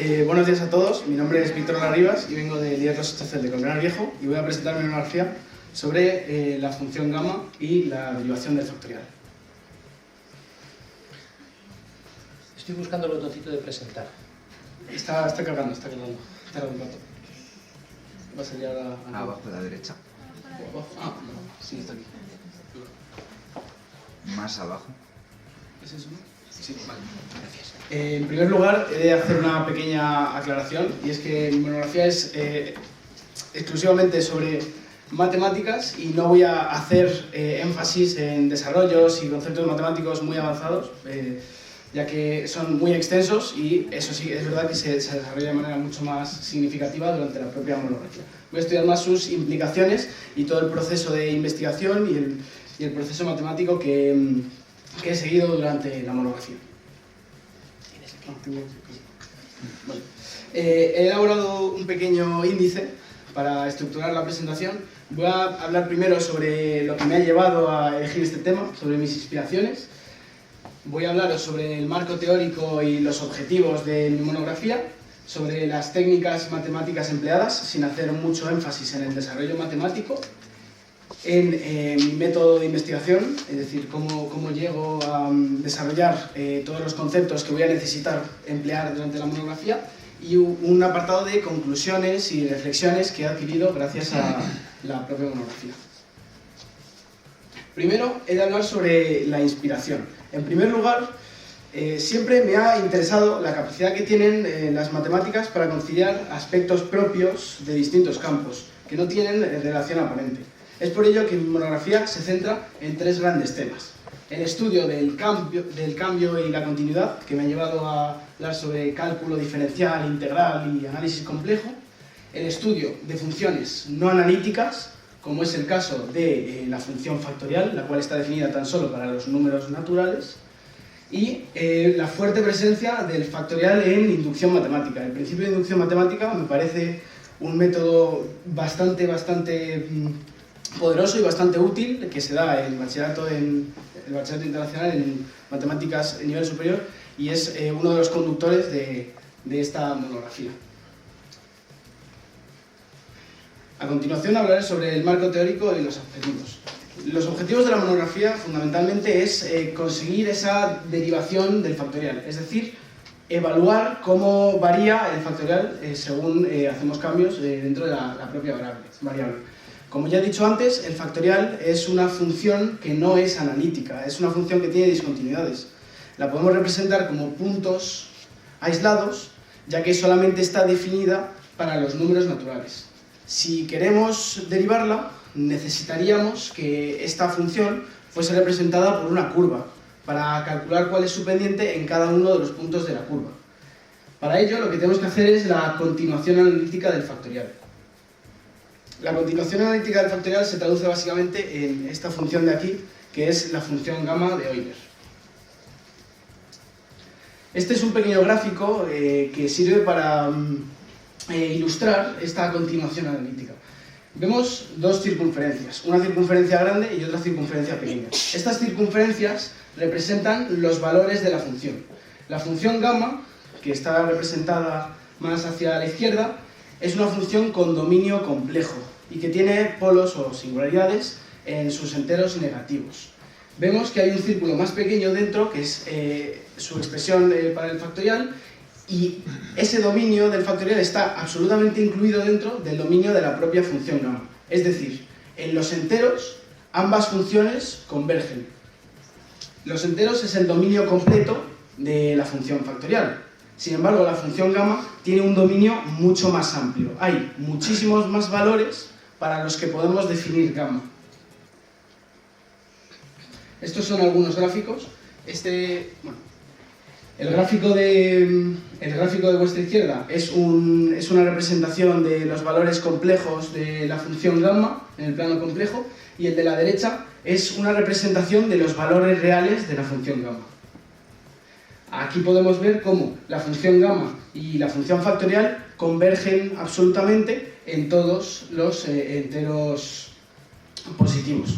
Buenos días a todos, mi nombre es Víctor Larribas y vengo de Líder Los Hechos de Colmenar Viejo y voy a presentar mi monografía sobre la función gamma y la derivación del factorial. Estoy buscando el botoncito de presentar. Está cargando, tarda un rato. Va a salir ahora... Abajo a la derecha. Ah, no, sí, está aquí. Más abajo. ¿Es eso? Sí, vale. Gracias. En primer lugar, he de hacer una pequeña aclaración, y es que mi monografía es exclusivamente sobre matemáticas y no voy a hacer énfasis en desarrollos y conceptos matemáticos muy avanzados, ya que son muy extensos y eso sí, es verdad que se desarrolla de manera mucho más significativa durante la propia monografía. Voy a estudiar más sus implicaciones y todo el proceso de investigación y el proceso matemático que he seguido durante la monografía. Vale. He elaborado un pequeño índice para estructurar la presentación. Voy a hablar primero sobre lo que me ha llevado a elegir este tema, sobre mis inspiraciones. Voy a hablaros sobre el marco teórico y los objetivos de mi monografía, sobre las técnicas matemáticas empleadas, sin hacer mucho énfasis en el desarrollo matemático, en mi método de investigación, es decir, cómo llego a desarrollar todos los conceptos que voy a necesitar emplear durante la monografía, y un apartado de conclusiones y reflexiones que he adquirido gracias a la propia monografía. Primero, he de hablar sobre la inspiración. En primer lugar, siempre me ha interesado la capacidad que tienen las matemáticas para conciliar aspectos propios de distintos campos, que no tienen relación aparente. Es por ello que mi monografía se centra en tres grandes temas. El estudio del cambio y la continuidad, que me ha llevado a hablar sobre cálculo diferencial, integral y análisis complejo. El estudio de funciones no analíticas, como es el caso de la función factorial, la cual está definida tan solo para los números naturales. Y la fuerte presencia del factorial en inducción matemática. El principio de inducción matemática me parece un método bastante poderoso y bastante útil, que se da en el bachillerato internacional en matemáticas de nivel superior, y es uno de los conductores de esta monografía. A continuación hablaré sobre el marco teórico y los objetivos. Los objetivos de la monografía fundamentalmente es conseguir esa derivación del factorial, es decir, evaluar cómo varía el factorial según hacemos cambios dentro de la propia variable. Como ya he dicho antes, el factorial es una función que no es analítica, es una función que tiene discontinuidades. La podemos representar como puntos aislados, ya que solamente está definida para los números naturales. Si queremos derivarla, necesitaríamos que esta función fuese representada por una curva, para calcular cuál es su pendiente en cada uno de los puntos de la curva. Para ello, lo que tenemos que hacer es la continuación analítica del factorial. La continuación analítica del factorial se traduce básicamente en esta función de aquí, que es la función gamma de Euler. Este es un pequeño gráfico que sirve para ilustrar esta continuación analítica. Vemos dos circunferencias, una circunferencia grande y otra circunferencia pequeña. Estas circunferencias representan los valores de la función. La función gamma, que está representada más hacia la izquierda, es una función con dominio complejo y que tiene polos o singularidades en sus enteros negativos. Vemos que hay un círculo más pequeño dentro, que es su expresión para el factorial, y ese dominio del factorial está absolutamente incluido dentro del dominio de la propia función gamma. Es decir, en los enteros ambas funciones convergen. Los enteros es el dominio completo de la función factorial. Sin embargo, la función gamma tiene un dominio mucho más amplio. Hay muchísimos más valores para los que podemos definir gamma. Estos son algunos gráficos. El gráfico de vuestra izquierda es una representación de los valores complejos de la función gamma en el plano complejo, y el de la derecha es una representación de los valores reales de la función gamma. Aquí podemos ver cómo la función gamma y la función factorial convergen absolutamente en todos los enteros positivos.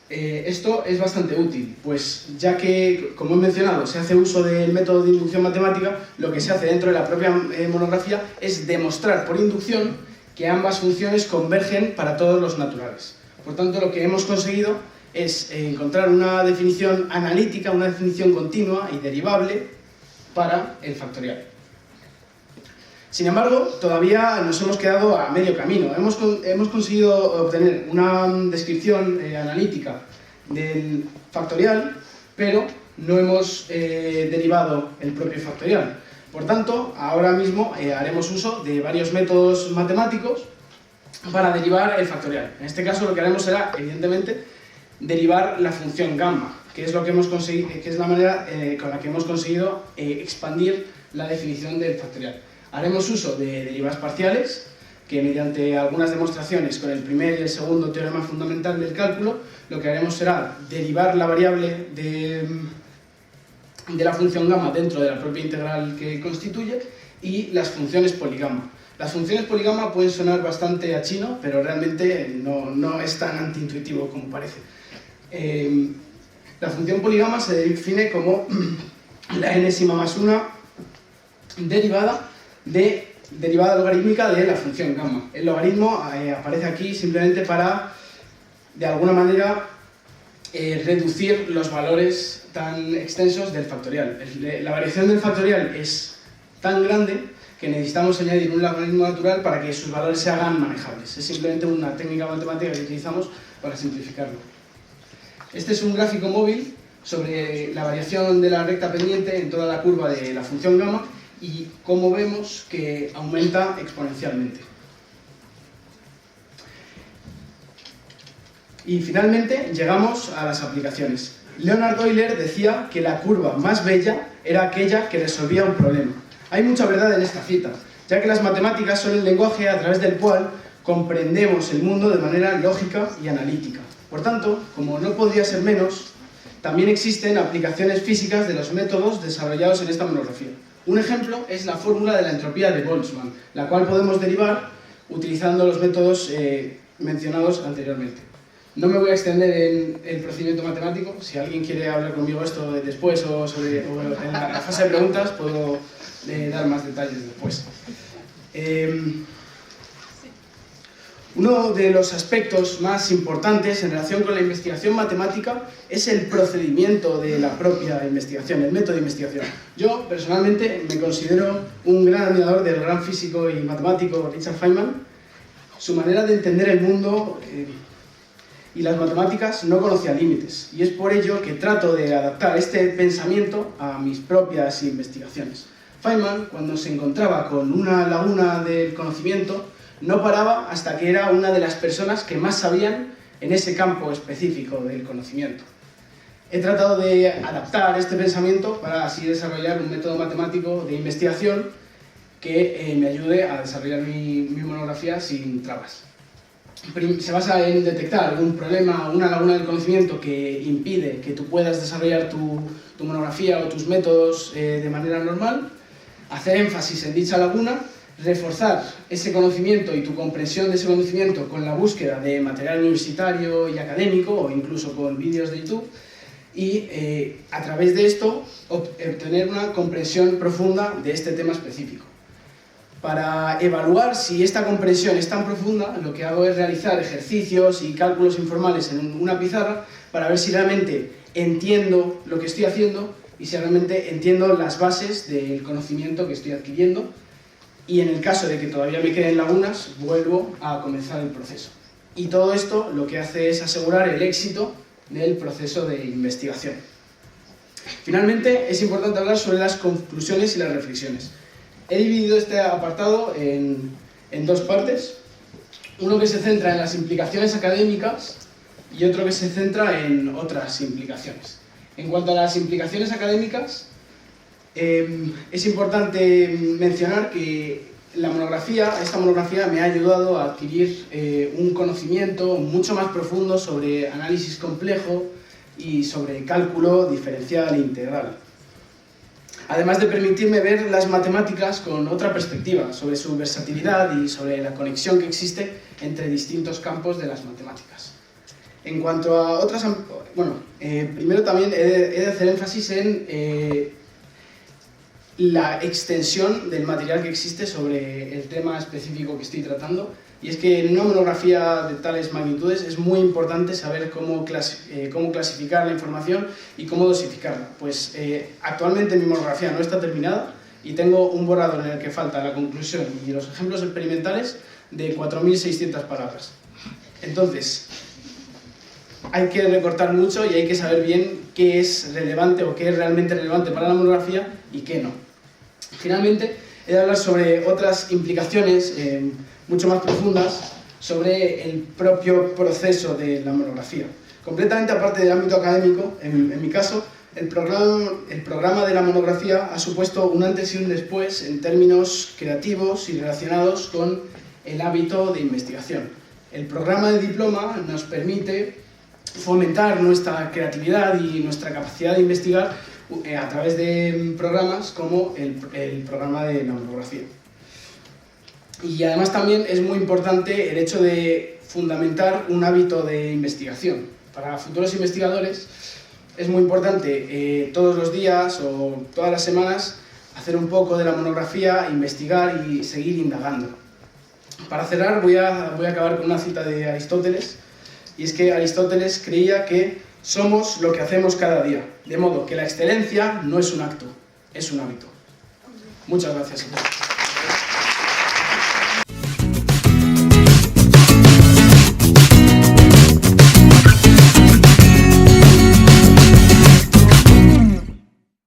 Esto es bastante útil, pues ya que, como he mencionado, se hace uso del método de inducción matemática, lo que se hace dentro de la propia monografía es demostrar por inducción que ambas funciones convergen para todos los naturales. Por tanto, lo que hemos conseguido es encontrar una definición analítica, una definición continua y derivable para el factorial. Sin embargo, todavía nos hemos quedado a medio camino. Hemos conseguido obtener una descripción analítica del factorial, pero no hemos derivado el propio factorial. Por tanto, ahora mismo haremos uso de varios métodos matemáticos para derivar el factorial. En este caso, lo que haremos será, evidentemente, derivar la función gamma, que es lo que hemos conseguido, que es la manera con la que hemos conseguido expandir la definición del factorial. Haremos uso de derivadas parciales, que mediante algunas demostraciones con el primer y el segundo teorema fundamental del cálculo, lo que haremos será derivar la variable de la función gamma dentro de la propia integral que constituye y las funciones poligamma. Las funciones poligamma pueden sonar bastante a chino, pero realmente no es tan antiintuitivo como parece. La función poligamma se define como la enésima más una derivada logarítmica de la función gamma. El logaritmo aparece aquí simplemente para, de alguna manera, reducir los valores tan extensos del factorial. La variación del factorial es tan grande que necesitamos añadir un logaritmo natural para que sus valores se hagan manejables. Es simplemente una técnica matemática que utilizamos para simplificarlo. Este es un gráfico móvil sobre la variación de la recta pendiente en toda la curva de la función gamma y cómo vemos que aumenta exponencialmente. Y finalmente llegamos a las aplicaciones. Leonhard Euler decía que la curva más bella era aquella que resolvía un problema. Hay mucha verdad en esta cita, ya que las matemáticas son el lenguaje a través del cual comprendemos el mundo de manera lógica y analítica. Por tanto, como no podría ser menos, también existen aplicaciones físicas de los métodos desarrollados en esta monografía. Un ejemplo es la fórmula de la entropía de Boltzmann, la cual podemos derivar utilizando los métodos mencionados anteriormente. No me voy a extender en el procedimiento matemático. Si alguien quiere hablar conmigo esto después o en la fase de preguntas, puedo dar más detalles después. Uno de los aspectos más importantes en relación con la investigación matemática es el procedimiento de la propia investigación, el método de investigación. Yo, personalmente, me considero un gran admirador del gran físico y matemático Richard Feynman. Su manera de entender el mundo y las matemáticas no conocía límites, y es por ello que trato de adaptar este pensamiento a mis propias investigaciones. Feynman, cuando se encontraba con una laguna del conocimiento, no paraba hasta que era una de las personas que más sabían en ese campo específico del conocimiento. He tratado de adaptar este pensamiento para así desarrollar un método matemático de investigación que me ayude a desarrollar mi monografía sin trabas. Se basa en detectar un problema, una laguna del conocimiento que impide que tú puedas desarrollar tu monografía o tus métodos de manera normal, hacer énfasis en dicha laguna, reforzar ese conocimiento y tu comprensión de ese conocimiento con la búsqueda de material universitario y académico o incluso con vídeos de YouTube y a través de esto obtener una comprensión profunda de este tema específico. Para evaluar si esta comprensión es tan profunda, lo que hago es realizar ejercicios y cálculos informales en una pizarra para ver si realmente entiendo lo que estoy haciendo y si realmente entiendo las bases del conocimiento que estoy adquiriendo. Y en el caso de que todavía me queden lagunas, vuelvo a comenzar el proceso. Y todo esto lo que hace es asegurar el éxito del proceso de investigación. Finalmente, es importante hablar sobre las conclusiones y las reflexiones. He dividido este apartado en dos partes. Uno que se centra en las implicaciones académicas y otro que se centra en otras implicaciones. En cuanto a las implicaciones académicas, es importante mencionar que esta monografía me ha ayudado a adquirir un conocimiento mucho más profundo sobre análisis complejo y sobre cálculo diferencial e integral. Además de permitirme ver las matemáticas con otra perspectiva, sobre su versatilidad y sobre la conexión que existe entre distintos campos de las matemáticas. En cuanto a otras... Bueno, primero también he de hacer énfasis en la extensión del material que existe sobre el tema específico que estoy tratando, y es que en una monografía de tales magnitudes es muy importante saber cómo clasificar la información y cómo dosificarla. Pues actualmente mi monografía no está terminada y tengo un borrador en el que falta la conclusión y los ejemplos experimentales de 4.600 palabras. Entonces, hay que recortar mucho y hay que saber bien qué es relevante o qué es realmente relevante para la monografía y qué no. Finalmente, he de hablar sobre otras implicaciones mucho más profundas sobre el propio proceso de la monografía. Completamente aparte del ámbito académico, en mi caso, el programa de la monografía ha supuesto un antes y un después en términos creativos y relacionados con el hábito de investigación. El programa de diploma nos permite fomentar nuestra creatividad y nuestra capacidad de investigar a través de programas como el programa de la monografía. Y además también es muy importante el hecho de fundamentar un hábito de investigación. Para futuros investigadores es muy importante todos los días o todas las semanas hacer un poco de la monografía, investigar y seguir indagando. Para cerrar voy a acabar con una cita de Aristóteles, y es que Aristóteles creía que somos lo que hacemos cada día, de modo que la excelencia no es un acto, es un hábito. Muchas gracias a todos.